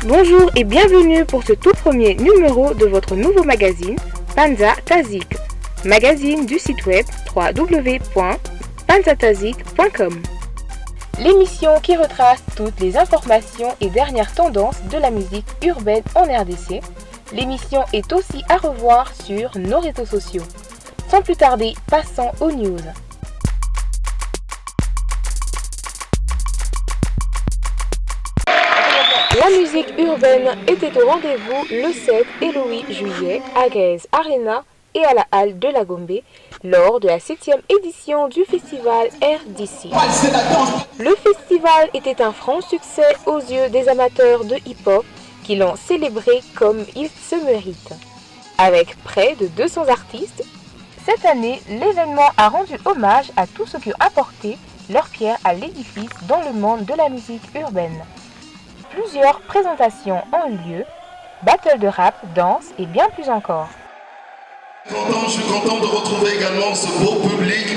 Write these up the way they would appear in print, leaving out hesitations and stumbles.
Bonjour et bienvenue pour ce tout premier numéro de votre nouveau magazine Panza Tazik, magazine du site web www.panzatazik.com. L'émission qui retrace toutes les informations et dernières tendances de la musique urbaine en RDC. L'émission est aussi à revoir sur nos réseaux sociaux. Sans plus tarder, passons aux news. La musique urbaine était au rendez-vous le 7 et le 8 juillet à Gaze Arena et à la Halle de la Gombe lors de la 7e édition du festival RDC. Le festival était un franc succès aux yeux des amateurs de hip-hop qui l'ont célébré comme il se mérite. Avec près de 200 artistes, cette année, l'événement a rendu hommage à tous ceux qui ont apporté leur pierre à l'édifice dans le monde de la musique urbaine. Plusieurs présentations ont eu lieu, battles de rap, danse et bien plus encore. Je suis content de retrouver également ce beau public.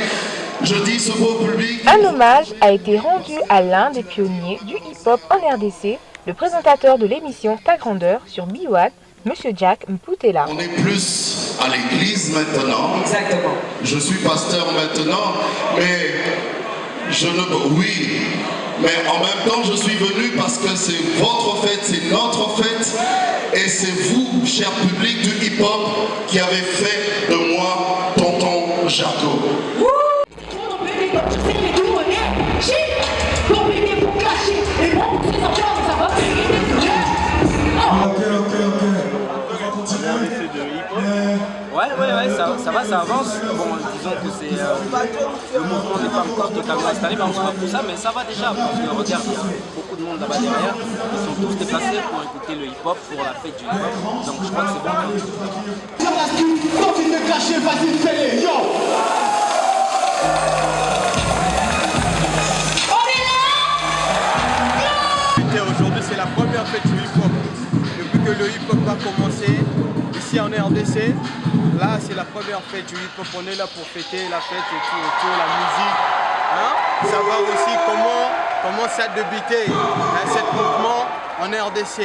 Je dis ce beau public. Un hommage a été rendu à l'un des pionniers du hip-hop en RDC, le présentateur de l'émission Ta Grandeur sur B1, Monsieur Jack Mputela. On est plus à l'église maintenant. Exactement. Je suis pasteur maintenant, mais oui. Mais en même temps, je suis venu parce que c'est votre fête, c'est notre fête. Et c'est vous, cher public du hip-hop, qui avez fait de moi Tonton Jaco. Ouais, ça va, ça avance. Bon, disons que c'est le mouvement n'est pas encore totalement installé, mais on se voit pour ça, mais ça va déjà. Parce que regarde, il y a beaucoup de monde là-bas derrière. Ils sont tous déplacés pour écouter le hip-hop, pour la fête du hip-hop. Donc je crois que c'est bon. Continue de clasher, vas-y, fais-les, yo! Aujourd'hui, c'est la première fête du hip-hop. Depuis que le hip-hop a commencé, ici en RDC, là c'est la première fête du hip-hop. On est là pour fêter la fête et tout autour, la musique. Hein? Savoir aussi comment ça a débuté, hein, cet mouvement en RDC.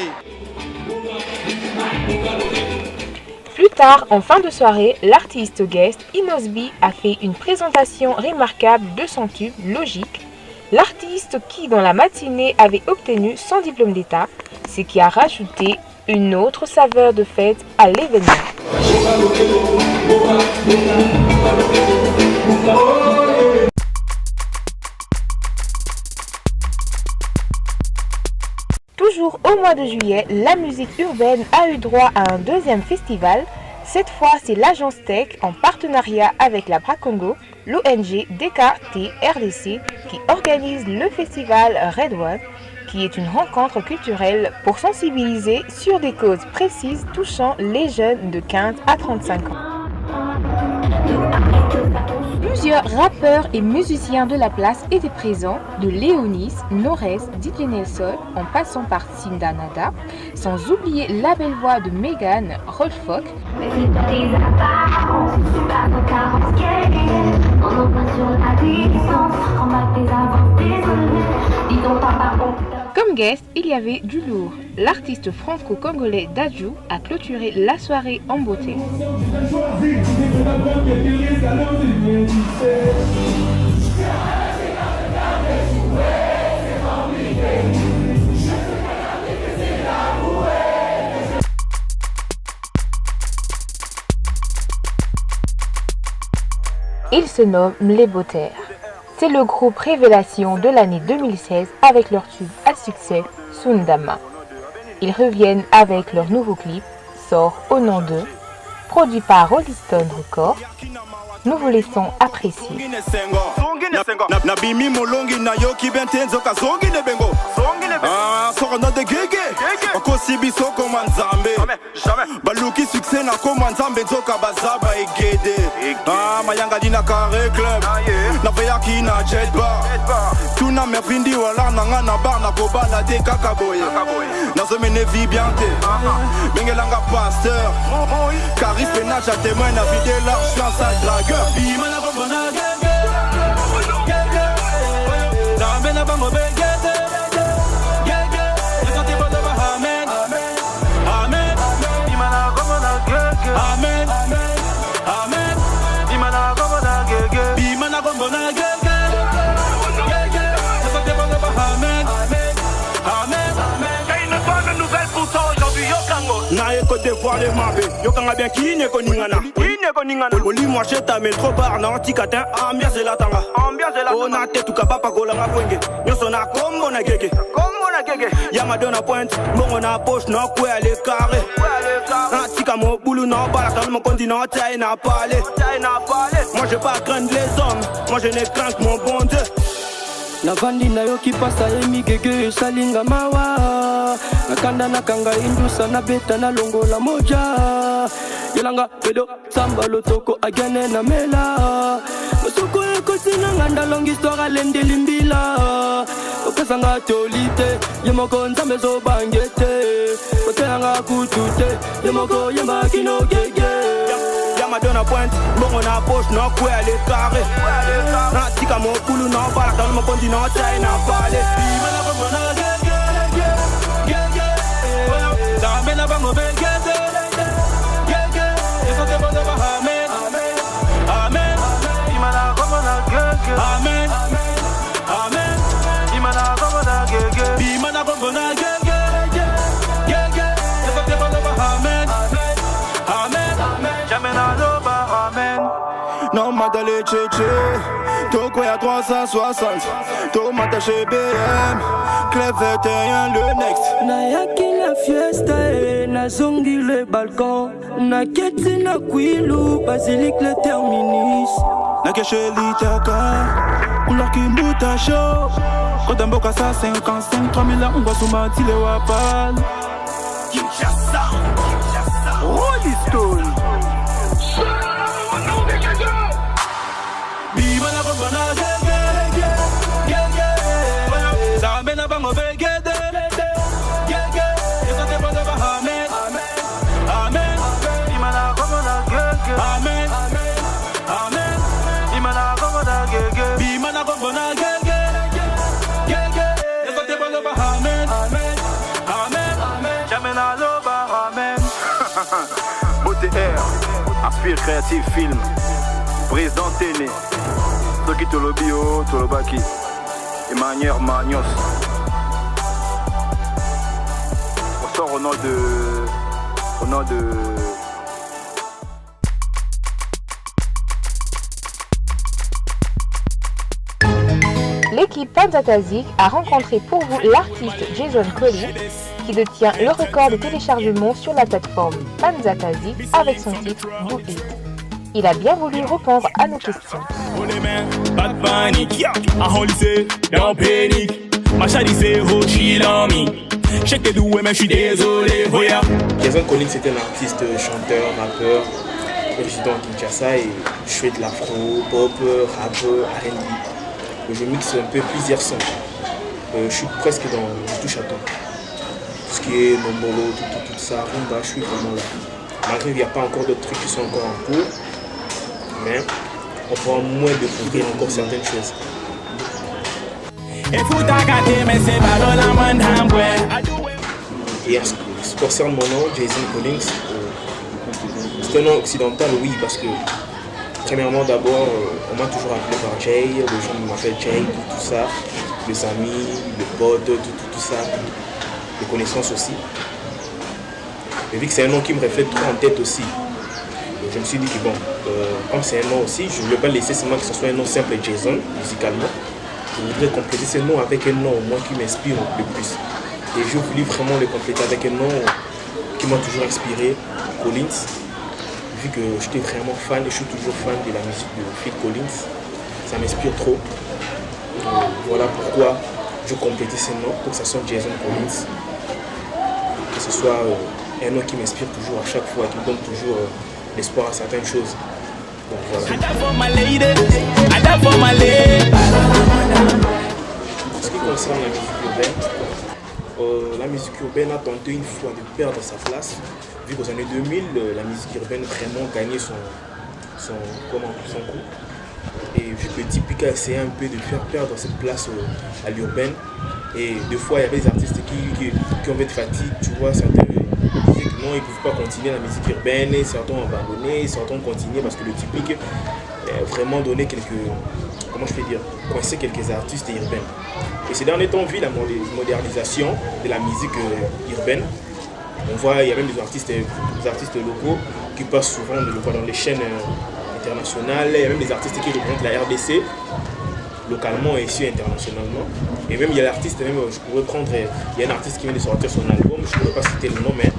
Plus tard, en fin de soirée, l'artiste guest Inosby a fait une présentation remarquable de son tube Logique. L'artiste qui, dans la matinée, avait obtenu son diplôme d'État, ce qui a rajouté une autre saveur de fête à l'événement. Toujours au mois de juillet, la musique urbaine a eu droit à un deuxième festival. Cette fois, c'est l'agence Tech en partenariat avec la Bracongo, l'ONG DKT RDC, qui organise le festival Red One, qui est une rencontre culturelle pour sensibiliser sur des causes précises touchant les jeunes de 15 à 35 ans. Plusieurs rappeurs et musiciens de la place étaient présents, de Léonis, Norès, DJ Nelson, en passant par Cinda Nada, sans oublier la belle voix de Megan Rolfok. Comme guest, il y avait du lourd. L'artiste franco-congolais Dadju a clôturé la soirée en beauté. Ils se nomment Les Beaux-Terres. C'est le groupe révélation de l'année 2016 avec leur tube à succès Sundama. Ils reviennent avec leur nouveau clip, sort au nom d'eux, produit par Rolling Stone Records. Nous vous laissons apprécier. Nabimi molongi na yoki bentenzo kazongi ne bengo. Ah, soko no de gege. Okosi biso koma nzambe. Baluki succès na koma nzambe nzoka bazaba egede. Ah, mayanga dina carré club. Na veya ki na jet bar. Tuna me vindi wala nanga na bar na kobala de kakaboye. Na zo mene vie bien te. Bengelanga pasteur. Caris penage à témoin na vidé l'argent sa dragueur. Imana bombona gege. Bena bango begete, gege, ezote bodo ba amen, amen, imana gomo na gege, amen, amen, imana gomo na gege, imana gomo na gege, gege, ezote bodo ba amen, amen, amen. J'ai une bonne nouvelle pour toi aujourd'hui, Yokango. Na eko devoir le mabe, Yokanga bien kine ko ningana. Oli moi je t'amène trop bar na antikatin ambiance la tanga on a tête tout kapapa kola ngapwenge nyoso na kombo na gege ya madonna pointe bongo na poche na kwe ale carré antika mo boulou na bala dans mon continent taille na parler moi je pas craindre les hommes moi je ne crains que mon bon Dieu. Navandi na yo kipasa emi gege salinga mawa nakanda nakanga indusa na beta na longola moja yelanga pedo samba lotoko agane na mela musuko ekosina nganda long histoire lende limbila okasanga tolite yemoko nzambe zo bangete otanga kutute yemoko yemba kino gege. Madonna pointe, bongo na poche, na kwe ale carré. Na tika mo boulou na bala dans mon continent, taille na parler. Imana bongo na gege, gege. Zamena bango begete, gege. Ezote bodo ba amen, amen. Imana bongo na gege, amen, amen. Imana bongo na gege, imana bongo na gege, gege. Ezote bodo ba amen, amen, amen. Jamais na non madale tchétché, Toko à 360, Tomate chez BM, Club 21 le next. Nayaki la fiesta e na zongi le balcon, na keti na kwilu, basilique le terminus. Na keche litaka, couleur qui mouta chaud, Kodamboka 155, 3000 on va soumati le wapal. Kinshasa, Rolling Stone. Beauté Air, Aspire Creative Film, Président Téné, Toki Tolobio, Tolobaki, Emmanuel Magnos. On sort au nom de... L'équipe Panzatazik a rencontré pour vous l'artiste Jason Collins qui détient le record de téléchargement sur la plateforme Panzatazik avec son titre Do It. Il a bien voulu répondre à nos questions. Jason Collins est un artiste, chanteur, rappeur, résident à Kinshasa et je fais de l'afro, pop, rap, R&B. Je mixe un peu plusieurs sons. Je suis presque je touche à tout. Tout ce qui est nombolo, tout ça, rumba, je suis vraiment là. Malgré qu'il n'y a pas encore d'autres trucs qui sont encore en cours, mais on pourra moins découvrir encore certaines choses. Et ce qui concerne mon nom, Jason Collins, c'est un nom occidental, oui, parce que premièrement d'abord, on m'a toujours appelé par Jay, les gens m'appellent Jay, tout ça, les amis, les potes, tout ça, les connaissances aussi. Mais vu que c'est un nom qui me reflète trop en tête aussi, je me suis dit que bon, comme c'est un nom aussi, je ne voulais pas laisser seulement que ce soit un nom simple Jason, musicalement. Je voudrais compléter ce nom avec un nom moi qui m'inspire le plus. Et j'ai voulu vraiment le compléter avec un nom qui m'a toujours inspiré, Collins. vu que j'étais vraiment fan et je suis toujours fan de la musique de Phil Collins. Ça m'inspire trop. Voilà pourquoi je complétais ce nom pour que ça soit Jason Collins. Que ce soit un nom qui m'inspire toujours à chaque fois, qui me donne toujours l'espoir à certaines choses. Donc voilà. En ce qui concerne la musique urbaine a tenté une fois de perdre sa place, vu qu'aux années 2000, la musique urbaine vraiment gagnait son coup. Et vu que Typica essayait un peu de faire perdre cette place à l'urbaine, et deux fois il y avait des artistes qui ont fait de fatigue, tu vois, certains disaient que non, ils ne pouvaient pas continuer la musique urbaine, et certains ont abandonné, certains ont continué parce que le Typique vraiment donné quelques, comment je peux dire, coincé quelques artistes urbains. Et ces derniers temps, vu la modernisation de la musique urbaine, on voit, il y a même des artistes locaux qui passent souvent dans les chaînes internationales. Il y a même des artistes qui représentent la RDC localement et aussi internationalement. Et même il y a l'artiste, même je pourrais prendre, il y a un artiste qui vient de sortir son album, je ne pourrais pas citer le nom, mais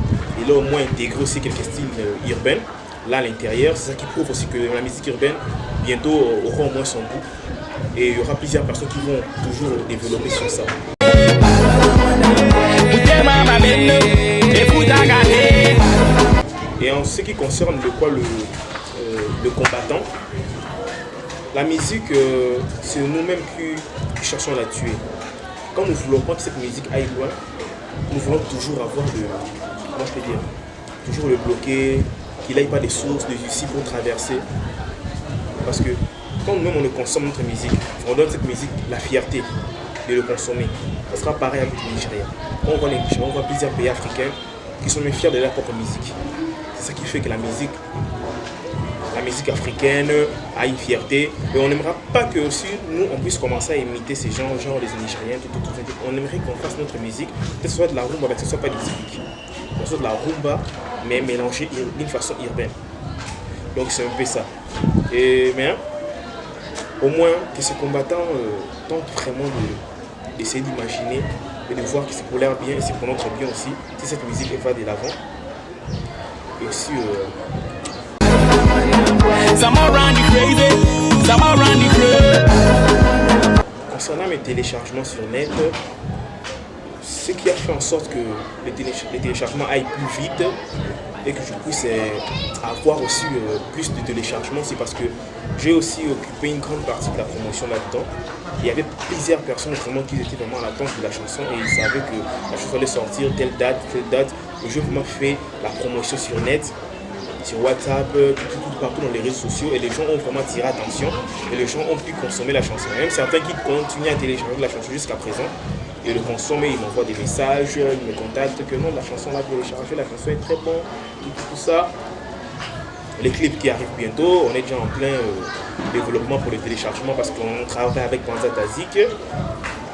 il a au moins intégré aussi quelques styles urbains là à l'intérieur. C'est ça qui prouve aussi que la musique urbaine bientôt aura au moins son goût. Et il y aura plusieurs personnes qui vont toujours développer sur ça. Et en ce qui concerne le combattant, la musique, c'est nous-mêmes qui cherchons à la tuer. Quand nous ne voulons pas que cette musique aille loin, nous voulons toujours avoir comment je peux dire, toujours le bloquer, qu'il n'aille pas des sources, des usines pour traverser. Parce que quand nous-mêmes on consomme notre musique, on donne cette musique la fierté de le consommer. Ça sera pareil avec le Nigeria. Quand on voit les Nigériens, on voit plusieurs pays africains qui sont même fiers de leur propre musique. C'est ça qui fait que la musique africaine a une fierté. Et on n'aimera pas que aussi nous on puisse commencer à imiter ces gens, genre les Nigériens, tout. On aimerait qu'on fasse notre musique, que ce soit de la rumba, mais que ce ne soit pas du typique. Que ce soit de la rumba, mais mélangée d'une façon urbaine. Donc c'est un peu ça. Mais au moins que ces combattants tentent vraiment d'essayer d'imaginer et de voir que c'est pour leur bien et c'est pour notre bien aussi, si cette musique va de l'avant. Et aussi concernant mes téléchargements sur net, ce qui a fait en sorte que les téléchargements aillent plus vite et que je puisse avoir aussi plus de téléchargements, c'est parce que j'ai aussi occupé une grande partie de la promotion là-dedans. Il y avait plusieurs personnes vraiment qui étaient vraiment à l'attente de la chanson et ils savaient que la chanson allait sortir telle date. Et j'ai vraiment fait la promotion sur net, sur WhatsApp, tout partout dans les réseaux sociaux et les gens ont vraiment tiré attention et les gens ont pu consommer la chanson. Même certains qui continuent à télécharger la chanson jusqu'à présent et le consommer, ils m'envoient des messages, ils me contactent que non, la chanson là téléchargée, la chanson est très bonne, tout ça. Les clips qui arrivent bientôt, on est déjà en plein développement pour le téléchargement parce qu'on travaille avec Panza Tazik.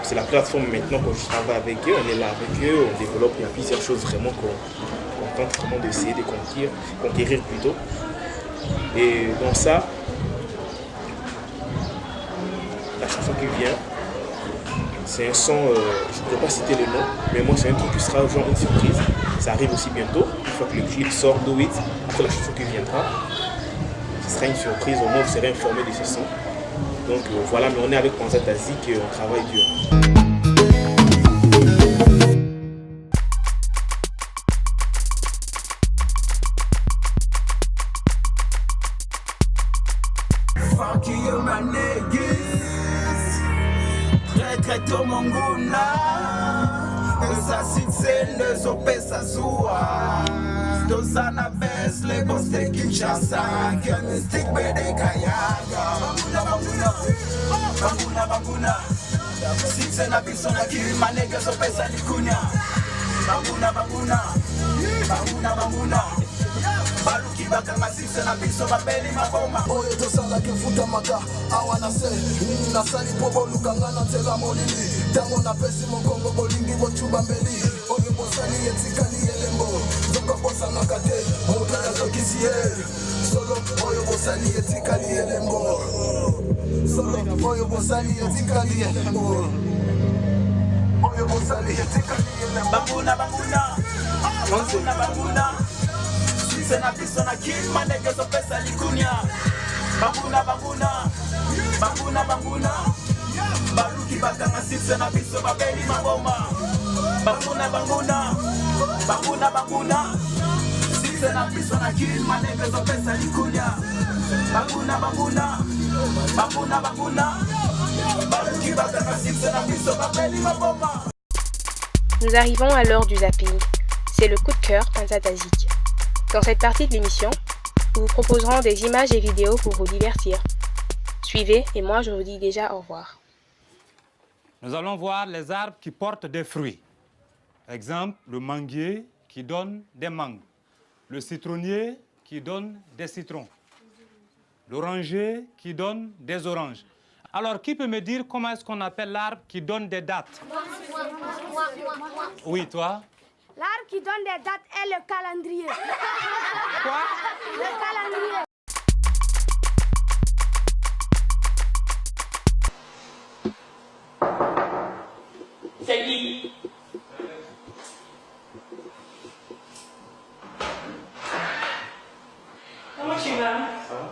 C'est la plateforme maintenant que je travaille avec eux, on est là avec eux, on développe, il y a plusieurs choses vraiment qu'on tente vraiment d'essayer de conquérir plutôt. Et dans ça, la chanson qui vient, c'est un son, je ne pourrais pas citer le nom, mais moi c'est un truc qui sera genre une surprise. Ça arrive aussi bientôt, une fois que le clip sort, Do It, après la chanson qui viendra, ce sera une surprise, au moins vous serez informé de ce son. Donc voilà, mais on est avec Panza Tazik et on travaille dur. Oye tosala ke futa maka awana se nasali po bolukanga na tela molili tango na pesi mokongo bolingi bochuba mbeli oyo bosali etikali elembo zoko bosanga kate motaka zokisi ye solo oyo bosali etikali elembo solo oyo bosali etikali elembo oyo bosali etikali elembo banguna six na biso na kill manege zopesa likunya banguna baluki bakanga six na biso babeli maboma banguna six na biso na kill manege zopesa likunya banguna baluki bakanga six na biso babeli maboma. Nous arrivons à l'heure du zapping. C'est le coup de cœur Panzatazik. Dans cette partie de l'émission, nous vous proposerons des images et vidéos pour vous divertir. Suivez et moi je vous dis déjà au revoir. Nous allons voir les arbres qui portent des fruits. Exemple, le manguier qui donne des mangues, le citronnier qui donne des citrons, l'oranger qui donne des oranges. Alors, qui peut me dire comment est-ce qu'on appelle l'arbre qui donne des dates? Oui, toi? L'arbre qui donne des dates est le calendrier. Quoi? Le calendrier. Salut. Comment tu vas? Ça va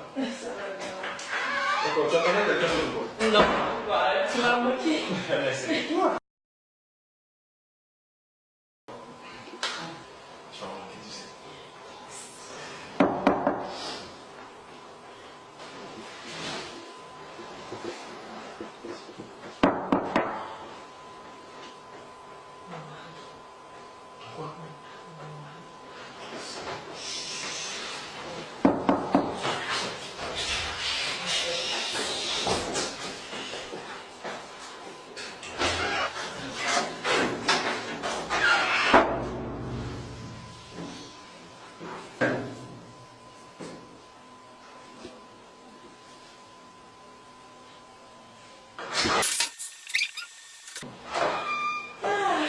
bien. D'accord, tu attendais quelqu'un de quoi? Non, tu m'as moqué. C'est toi.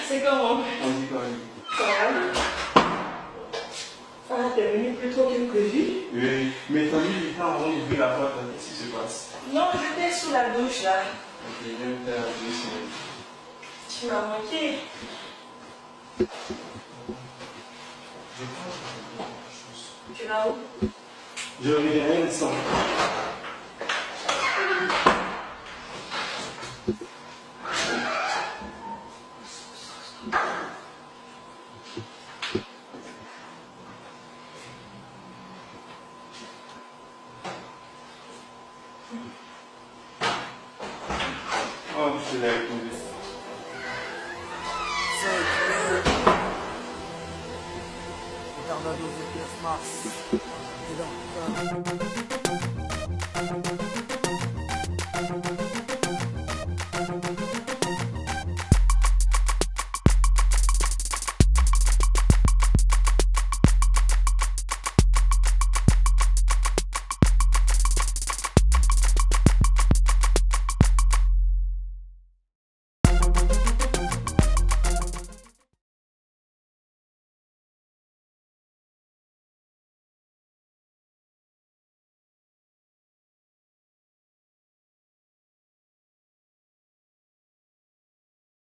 C'est comment? On dit quoi? Ça va? Ah, t'es venu plus tôt que prévu? Oui, mais t'as mis du temps avant d'ouvrir la porte, qu'est-ce qui se passe? Non, j'étais sous la douche là. Ok, je vais me faire la douche. Tu m'as manqué. Tu vas où? Je reviens un instant. Oh, je l'ai retrouvé. Regarde la dose de pièces Mars.